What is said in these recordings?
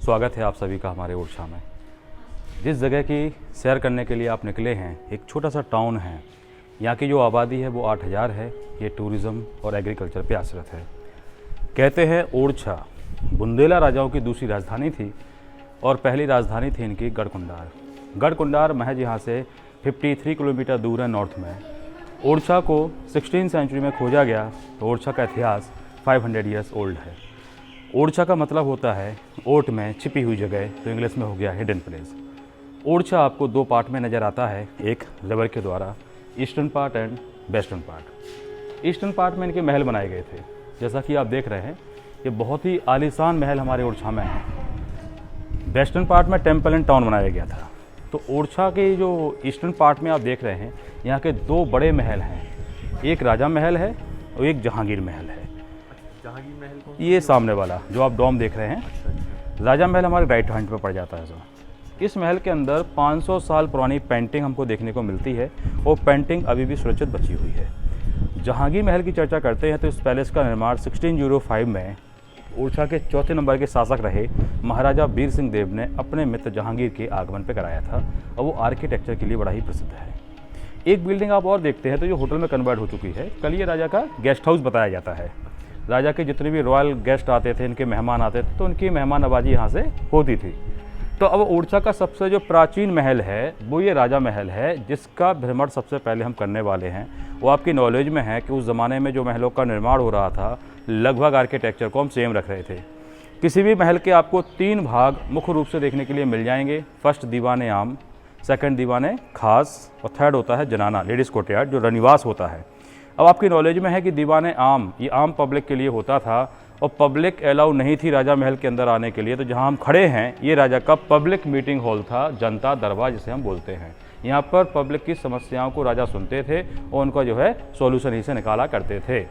स्वागत है आप सभी का हमारे ओरछा में। जिस जगह की सैर करने के लिए आप निकले हैं, एक छोटा सा टाउन है। यहाँ की जो आबादी है वो 8000 है। ये टूरिज़्म और एग्रीकल्चर पे आश्रित है। कहते हैं ओरछा बुंदेला राजाओं की दूसरी राजधानी थी और पहली राजधानी थी इनकी गढ़कुंडार। गढ़कुंडार महज यहाँ से 53 किलोमीटर दूर है नॉर्थ में। ओरछा को 16वीं सेंचुरी में खोजा गया तो ओरछा का इतिहास 500 ईयर्स ओल्ड है। ओरछा का मतलब होता है ओट में छिपी हुई जगह, तो इंग्लिश में हो गया हिडन प्लेस। ओरछा आपको दो पार्ट में नज़र आता है, एक रिवर के द्वारा, eastern part and western part. Eastern part में इनके महल बनाए गए थे। जैसा कि आप देख रहे हैं ये बहुत ही आलीशान महल हमारे ओरछा में हैं। वेस्टर्न पार्ट में टेम्पल एंड टाउन बनाया गया था। तो ओरछा के जो ईस्टर्न पार्ट में आप देख रहे हैं यहाँ के दो बड़े महल हैं, एक राजा महल है और एक जहांगीर महल है। जहांगीर महल कौन? ये सामने वाला जो आप डोम देख रहे हैं, राजा महल हमारे राइट हैंड पे पड़ जाता है सर। इस महल के अंदर 500 साल पुरानी पेंटिंग हमको देखने को मिलती है और पेंटिंग अभी भी सुरक्षित बची हुई है। जहांगीर महल की चर्चा करते हैं तो इस पैलेस का निर्माण 1605 में ओरछा के चौथे नंबर के शासक रहे महाराजा वीर सिंह देव ने अपने मित्र जहांगीर के आगमन पर कराया था और वो आर्किटेक्चर के लिए बड़ा ही प्रसिद्ध है। एक बिल्डिंग आप और देखते हैं तो जो होटल में कन्वर्ट हो चुकी है। कल ये राजा का गेस्ट हाउस बताया जाता है। राजा के जितने भी रॉयल गेस्ट आते थे, इनके मेहमान आते थे, तो उनकी मेहमान नवाजी यहाँ से होती थी। तो अब ओरछा का सबसे जो प्राचीन महल है वो ये राजा महल है, जिसका भ्रमण सबसे पहले हम करने वाले हैं। वो आपकी नॉलेज में है कि उस ज़माने में जो महलों का निर्माण हो रहा था, लगभग आर्किटेक्चर को हम सेम रख रहे थे। किसी भी महल के आपको 3 भाग मुख्य रूप से देखने के लिए मिल जाएंगे। फर्स्ट दीवाने आम, सेकंड दीवाने खास और थर्ड होता है जनाना, लेडीज़ कोर्टयार्ड, जो रनिवास होता है। अब आपकी नॉलेज में है कि दीवाने आम ये आम पब्लिक के लिए होता था और पब्लिक अलाउ नहीं थी राजा महल के अंदर आने के लिए। तो जहां हम खड़े हैं ये राजा का पब्लिक मीटिंग हॉल था, जनता दरबार जिसे हम बोलते हैं। यहाँ पर पब्लिक की समस्याओं को राजा सुनते थे और उनका जो है सॉल्यूशन ही से निकाला करते थे।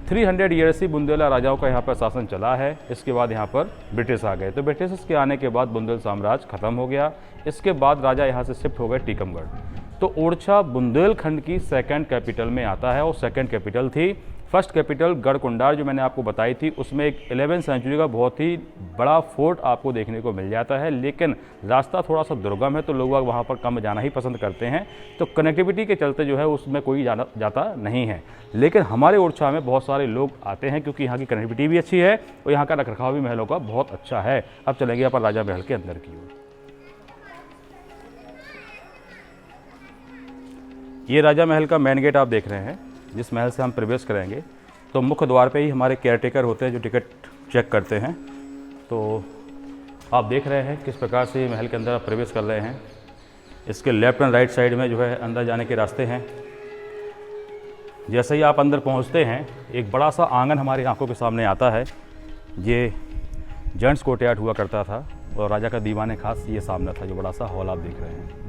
300 ईयर्स ही बुंदेला राजाओं का यहाँ पर शासन चला है। इसके बाद यहाँ पर ब्रिटिश आ गए। तो ब्रिटिश के आने के बाद बुंदेल साम्राज्य खत्म हो गया। इसके बाद राजा यहाँ से शिफ्ट हो गए टीकमगढ़। तो ओरछा बुंदेलखंड की सेकंड कैपिटल में आता है और सेकंड कैपिटल थी। फर्स्ट कैपिटल गढ़कुंडार जो मैंने आपको बताई थी, उसमें एक 11वीं सेंचुरी का बहुत ही बड़ा फोर्ट आपको देखने को मिल जाता है। लेकिन रास्ता थोड़ा सा दुर्गम है तो लोग वहाँ पर कम जाना ही पसंद करते हैं। तो कनेक्टिविटी के चलते जो है उसमें कोई जाता नहीं है। लेकिन हमारे ओरछा में बहुत सारे लोग आते हैं क्योंकि यहाँ की कनेक्टिविटी भी अच्छी है और यहाँ का रखरखाव भी महलों का बहुत अच्छा है। अब चलेंगे यहाँ पर राजा महल के अंदर की ओर। ये राजा महल का मेन गेट आप देख रहे हैं। जिस महल से हम प्रवेश करेंगे तो मुख्य द्वार पे ही हमारे केयरटेकर होते हैं जो टिकट चेक करते हैं। तो आप देख रहे हैं किस प्रकार से महल के अंदर आप प्रवेश कर रहे हैं। इसके लेफ्ट एंड राइट साइड में जो है अंदर जाने के रास्ते हैं। जैसे ही आप अंदर पहुंचते हैं एक बड़ा सा आंगन हमारी आंखों के सामने आता है। ये जेंट्स कोर्टयार्ड हुआ करता था और राजा का दीवाने खास ये सामने था, जो बड़ा सा हॉल आप देख रहे हैं।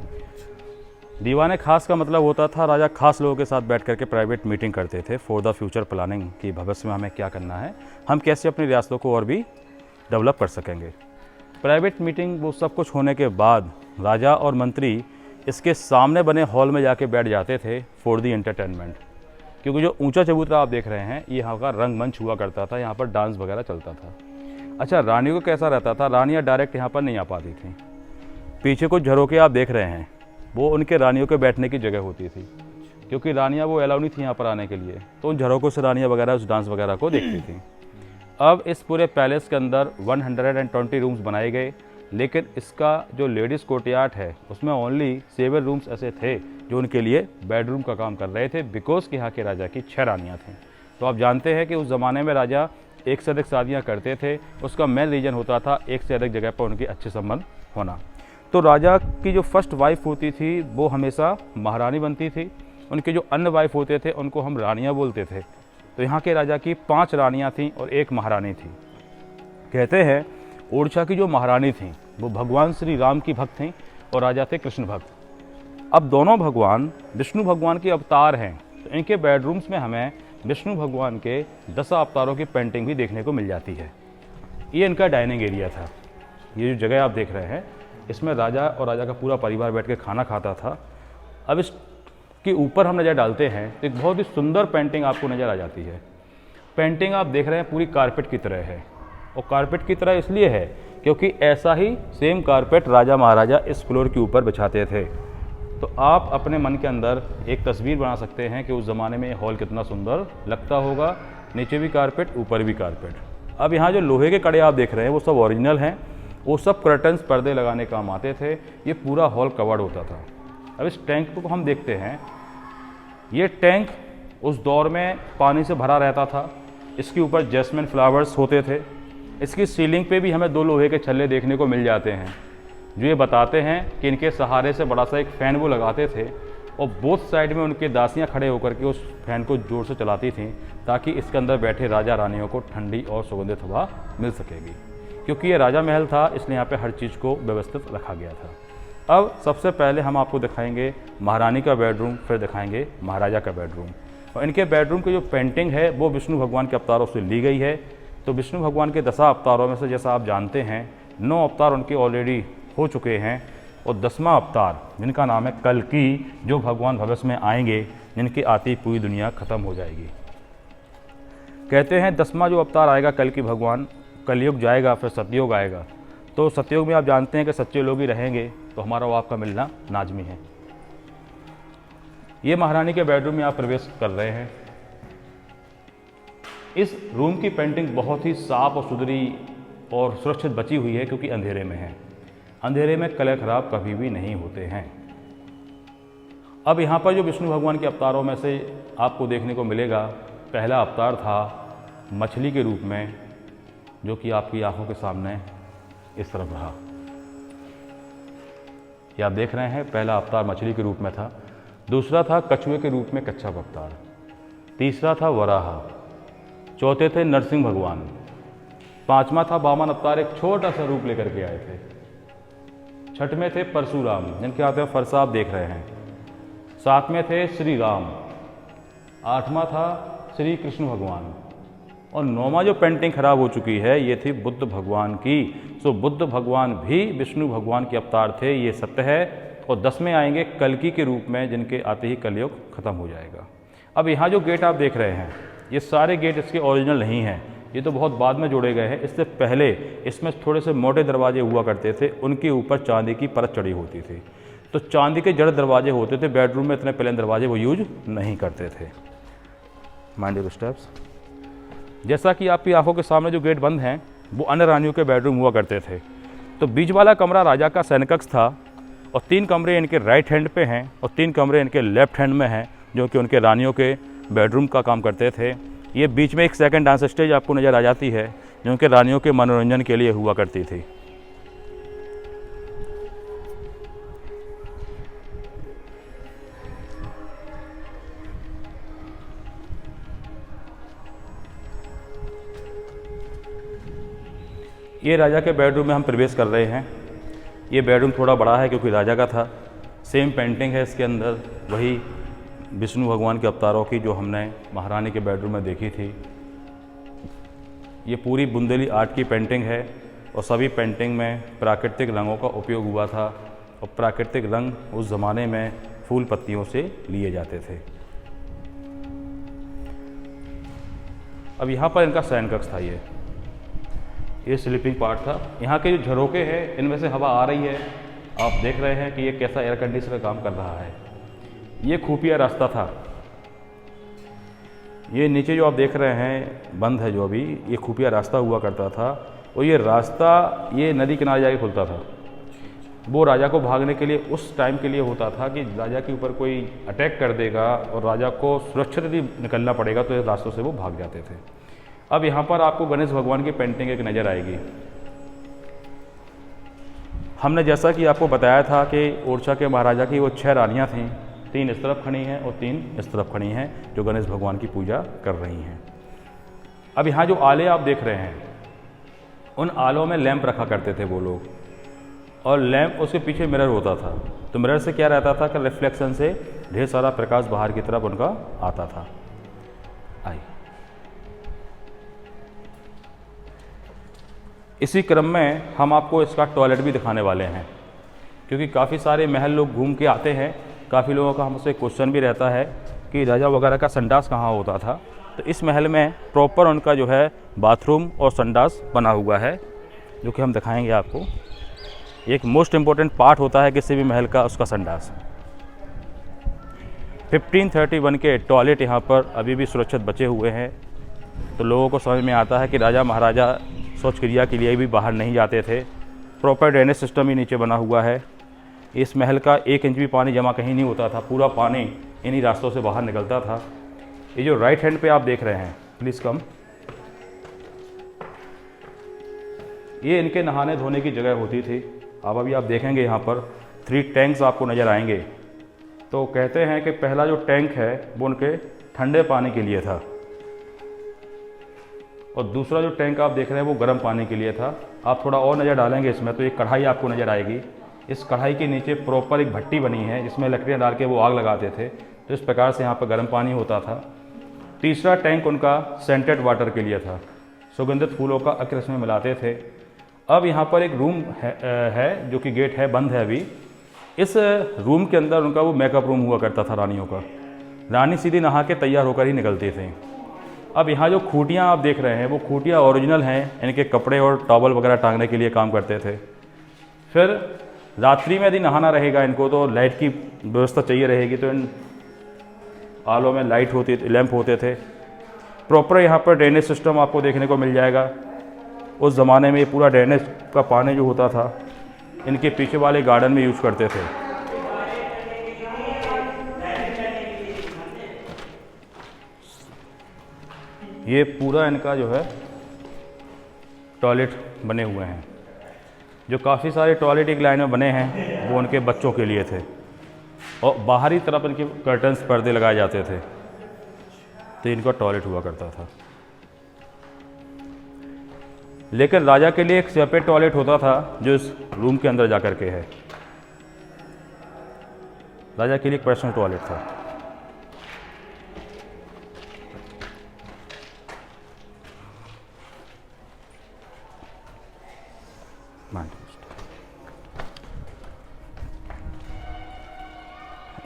दीवाने खास का मतलब होता था राजा खास लोगों के साथ बैठ करके प्राइवेट मीटिंग करते थे फॉर द फ्यूचर प्लानिंग, कि भविष्य में हमें क्या करना है, हम कैसे अपनी रियासतों को और भी डेवलप कर सकेंगे। प्राइवेट मीटिंग वो सब कुछ होने के बाद राजा और मंत्री इसके सामने बने हॉल में जाके बैठ जाते थे फॉर द एंटरटेनमेंट। क्योंकि जो ऊंचा चबूतरा आप देख रहे हैं ये यहाँ का रंगमंच हुआ करता था, यहाँ पर डांस वगैरह चलता था। अच्छा, रानियों को कैसा रहता था, रानियाँ डायरेक्ट यहाँ पर नहीं आ पाती थी। पीछे कुछ झरोके आप देख रहे हैं वो उनके रानियों के बैठने की जगह होती थी, क्योंकि रानियाँ वो अलाउ नहीं थी यहाँ पर आने के लिए। तो उन झरोकों से रानियाँ वगैरह उस डांस वगैरह को देखती थी। अब इस पूरे पैलेस के अंदर 120 रूम्स बनाए गए, लेकिन इसका जो लेडीज़ कोर्टयार्ड है उसमें ओनली 7 रूम्स ऐसे थे जो उनके लिए बेडरूम का काम कर रहे थे, बिकॉज कि यहाँ के राजा की 6 रानियाँ थीं। तो आप जानते हैं कि उस ज़माने में राजा एक से अधिक शादियाँ करते थे। उसका मेन रीज़न होता था एक से अधिक जगह पर उनके अच्छे संबंध होना। तो राजा की जो फर्स्ट वाइफ होती थी वो हमेशा महारानी बनती थी। उनके जो अन्य वाइफ होते थे उनको हम रानियाँ बोलते थे। तो यहाँ के राजा की 5 रानियाँ थीं और 1 महारानी थी। कहते हैं ओरछा की जो महारानी थीं वो भगवान श्री राम की भक्त थीं और राजा थे कृष्ण भक्त। अब दोनों भगवान विष्णु भगवान के अवतार हैं। तो इनके बेडरूम्स में हमें विष्णु भगवान के 10 अवतारों की पेंटिंग भी देखने को मिल जाती है। ये इनका डाइनिंग एरिया था। ये जो जगह आप देख रहे हैं इसमें राजा और राजा का पूरा परिवार बैठ के खाना खाता था। अब इसके ऊपर हम नज़र डालते हैं तो एक बहुत ही सुंदर पेंटिंग आपको नज़र आ जाती है। पेंटिंग आप देख रहे हैं पूरी कारपेट की तरह है और कारपेट की तरह इसलिए है क्योंकि ऐसा ही सेम कारपेट राजा महाराजा इस फ्लोर के ऊपर बिछाते थे। तो आप अपने मन के अंदर एक तस्वीर बना सकते हैं कि उस ज़माने में ये हॉल कितना सुंदर लगता होगा, नीचे भी कारपेट ऊपर भी कारपेट। अब यहाँ जो लोहे के कड़े आप देख रहे हैं वो सब ओरिजिनल हैं, वो सब कर्टन्स पर्दे लगाने काम आते थे। ये पूरा हॉल कवर्ड होता था। अब इस टैंक को हम देखते हैं, ये टैंक उस दौर में पानी से भरा रहता था। इसके ऊपर जैस्मिन फ्लावर्स होते थे। इसकी सीलिंग पे भी हमें 2 लोहे के छल्ले देखने को मिल जाते हैं, जो ये बताते हैं कि इनके सहारे से बड़ा सा एक फ़ैन वो लगाते थे और बोथ साइड में उनके दासियाँ खड़े होकर के उस फैन को ज़ोर से चलाती थीं, ताकि इसके अंदर बैठे राजा रानियों को ठंडी और सुगंधित हवा मिल सकेगी। क्योंकि ये राजा महल था, इसलिए यहाँ पे हर चीज़ को व्यवस्थित रखा गया था। अब सबसे पहले हम आपको दिखाएंगे महारानी का बेडरूम, फिर दिखाएंगे महाराजा का बेडरूम। और इनके बेडरूम की जो पेंटिंग है वो विष्णु भगवान के अवतारों से ली गई है। तो विष्णु भगवान के 10 अवतारों में से, जैसा आप जानते हैं, 9 अवतार उनके ऑलरेडी हो चुके हैं और 10वां अवतार जिनका नाम है कल्कि, जो भगवान भविष्य में आएंगे, जिनकी आती पूरी दुनिया ख़त्म हो जाएगी। कहते हैं 10वां जो अवतार आएगा कल्कि भगवान, कलयुग जाएगा, फिर सतयुग आएगा। तो सतयुग में आप जानते हैं कि सच्चे लोग ही रहेंगे, तो हमारा वो आपका मिलना लाजमी है। ये महारानी के बेडरूम में आप प्रवेश कर रहे हैं। इस रूम की पेंटिंग बहुत ही साफ और सुथरी और सुरक्षित बची हुई है, क्योंकि अंधेरे में है। अंधेरे में कलर खराब कभी भी नहीं होते हैं। अब यहाँ पर जो विष्णु भगवान के अवतारों में से आपको देखने को मिलेगा, पहला अवतार था मछली के रूप में, जो कि आपकी आंखों के सामने इस तरफ रहा। ये आप देख रहे हैं, पहला अवतार मछली के रूप में था। दूसरा था कछुए के रूप में कच्छप अवतार। तीसरा था वराह। चौथे थे नरसिंह भगवान। 5वां था वामन अवतार, एक छोटा सा रूप लेकर के आए थे। 6वें थे परशुराम, जिनके हाथ में फरसा आप देख रहे हैं। 7वें थे श्री राम। 8वां था श्री कृष्ण भगवान। और 9वां जो पेंटिंग खराब हो चुकी है, ये थी बुद्ध भगवान की। सो बुद्ध भगवान भी विष्णु भगवान के अवतार थे, ये सत्य है। और 10वें आएंगे कल्कि के रूप में, जिनके आते ही कलयुग खत्म हो जाएगा। अब यहाँ जो गेट आप देख रहे हैं, ये सारे गेट इसके ओरिजिनल नहीं हैं, ये तो बहुत बाद में जोड़े गए हैं। इससे पहले इसमें थोड़े से मोटे दरवाजे हुआ करते थे, उनके ऊपर चांदी की परत चढ़ी होती थी। तो चांदी के जड़ दरवाजे होते थे। बेडरूम में इतने प्लेन दरवाजे वो यूज नहीं करते थे। Mind your steps. जैसा कि आपकी आंखों के सामने जो गेट बंद हैं, वो अन्य रानियों के बेडरूम हुआ करते थे। तो बीच वाला कमरा राजा का सैनकक्ष था, और 3 कमरे इनके राइट हैंड पे हैं और 3 कमरे इनके लेफ्ट हैंड में हैं, जो कि उनके रानियों के बेडरूम का काम करते थे। ये बीच में एक सेकंड डांस स्टेज आपको नज़र आ जाती है, जो उनके रानियों के मनोरंजन के लिए हुआ करती थी। ये राजा के बेडरूम में हम प्रवेश कर रहे हैं। ये बेडरूम थोड़ा बड़ा है, क्योंकि राजा का था। सेम पेंटिंग है इसके अंदर, वही विष्णु भगवान के अवतारों की जो हमने महारानी के बेडरूम में देखी थी। ये पूरी बुंदेली आर्ट की पेंटिंग है, और सभी पेंटिंग में प्राकृतिक रंगों का उपयोग हुआ था। और प्राकृतिक रंग उस ज़माने में फूल पत्तियों से लिए जाते थे। अब यहाँ पर इनका शयन कक्ष था। ये स्लीपिंग पार्ट था। यहाँ के जो झरोके हैं, इनमें से हवा आ रही है। आप देख रहे हैं कि ये कैसा एयर कंडीशनर काम कर रहा है। ये खुफिया रास्ता था। ये नीचे जो आप देख रहे हैं बंद है जो अभी, ये खुफिया रास्ता हुआ करता था। और ये रास्ता ये नदी किनारे जाके खुलता था। वो राजा को भागने के लिए उस टाइम के लिए होता था कि राजा के ऊपर कोई अटैक कर देगा और राजा को सुरक्षित ही निकलना पड़ेगा, तो इस रास्तों से वो भाग जाते थे। अब यहाँ पर आपको गणेश भगवान की पेंटिंग एक नज़र आएगी। हमने जैसा कि आपको बताया था कि ओरछा के महाराजा की वो 6 रानियाँ थीं, 3 इस तरफ खड़ी हैं और 3 इस तरफ खड़ी हैं, जो गणेश भगवान की पूजा कर रही हैं। अब यहाँ जो आले आप देख रहे हैं, उन आलों में लैंप रखा करते थे वो लोग, और लैंप उसके पीछे मिरर होता था। तो मिरर से क्या रहता था कि रिफ्लेक्शन से ढेर सारा प्रकाश बाहर की तरफ उनका आता था। आई इसी क्रम में हम आपको इसका टॉयलेट भी दिखाने वाले हैं, क्योंकि काफ़ी सारे महल लोग घूम के आते हैं। काफ़ी लोगों का हमसे क्वेश्चन भी रहता है कि राजा वगैरह का संडास कहाँ होता था। तो इस महल में प्रॉपर उनका जो है बाथरूम और संडास बना हुआ है। जो कि हम दिखाएंगे आपको। एक मोस्ट इम्पोर्टेंट पार्ट होता है किसी भी महल का, उसका संडास। 1531 के टॉयलेट यहाँ पर अभी भी सुरक्षित बचे हुए हैं, तो लोगों को समझ में आता है कि राजा महाराजा शौच क्रिया के लिए भी बाहर नहीं जाते थे। प्रॉपर ड्रेनेज सिस्टम ही नीचे बना हुआ है। इस महल का 1 इंच भी पानी जमा कहीं नहीं होता था, पूरा पानी इन्हीं रास्तों से बाहर निकलता था। ये जो राइट हैंड पे आप देख रहे हैं, प्लीज़ कम, ये इनके नहाने धोने की जगह होती थी। अब अभी आप देखेंगे यहाँ पर 3 टैंक्स आपको नज़र आएंगे। तो कहते हैं कि पहला जो टैंक है वो उनके ठंडे पानी के लिए था, और दूसरा जो टैंक आप देख रहे हैं वो गर्म पानी के लिए था। आप थोड़ा और नज़र डालेंगे इसमें तो एक कढ़ाई आपको नज़र आएगी। इस कढ़ाई के नीचे प्रॉपर एक भट्टी बनी है जिसमें लकड़ियाँ डाल के वो आग लगाते थे, तो इस प्रकार से यहाँ पर गर्म पानी होता था। तीसरा टैंक उनका सेंटेड वाटर के लिए था, सुगंधित फूलों का अक्र इसमें मिलाते थे। अब यहाँ पर एक रूम है जो कि गेट है, बंद है अभी। इस रूम के अंदर उनका वो मेकअप रूम हुआ करता था रानियों का। रानी सीधी नहा के तैयार होकर ही निकलती थी। अब यहाँ जो खूटियाँ आप देख रहे हैं वो खूटियाँ ओरिजिनल हैं, इनके कपड़े और टॉवल वगैरह टांगने के लिए काम करते थे। फिर रात्रि में यदि नहाना रहेगा इनको तो लाइट की व्यवस्था चाहिए रहेगी, तो इन आलों में लाइट होती, लैंप होते थे। प्रॉपर यहाँ पर ड्रेनेज सिस्टम आपको देखने को मिल जाएगा। उस ज़माने में ये पूरा ड्रेनेज का पानी जो होता था इनके पीछे वाले गार्डन में यूज़ करते थे। ये पूरा इनका जो है टॉयलेट बने हुए हैं। जो काफ़ी सारे टॉयलेट एक लाइन में बने हैं वो उनके बच्चों के लिए थे, और बाहरी तरफ इनके कर्टन्स, पर्दे लगाए जाते थे, तो इनका टॉयलेट हुआ करता था। लेकिन राजा के लिए एक सेपरेट टॉयलेट होता था जो इस रूम के अंदर जा कर के है। राजा के लिए एक पर्सनल टॉयलेट था।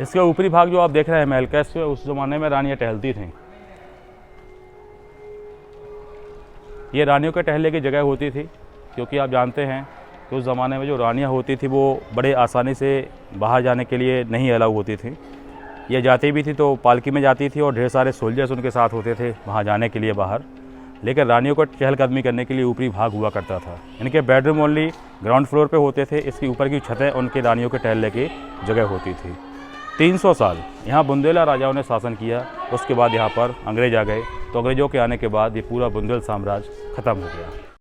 इसका ऊपरी भाग जो आप देख रहे हैं महल का, इसमें उस ज़माने में रानियाँ टहलती थीं। ये रानियों के टहलने की जगह होती थी, क्योंकि आप जानते हैं कि उस ज़माने में जो रानियाँ होती थी वो बड़े आसानी से बाहर जाने के लिए नहीं अलाउ होती थी। ये जाती भी थी तो पालकी में जाती थी और ढेर सारे सोल्जर्स उनके साथ होते थे वहाँ जाने के लिए बाहर। लेकिन रानियों को चहलकदमी करने के लिए ऊपरी भाग हुआ करता था। इनके बेडरूम ओनली ग्राउंड फ्लोर पे होते थे। इसकी ऊपर की छतें उनकी रानियों के टहलने की जगह होती थी। 300 साल यहाँ बुंदेला राजाओं ने शासन किया। उसके बाद यहाँ पर अंग्रेज आ गए, तो अंग्रेज़ों के आने के बाद ये पूरा बुंदेल साम्राज्य ख़त्म हो गया।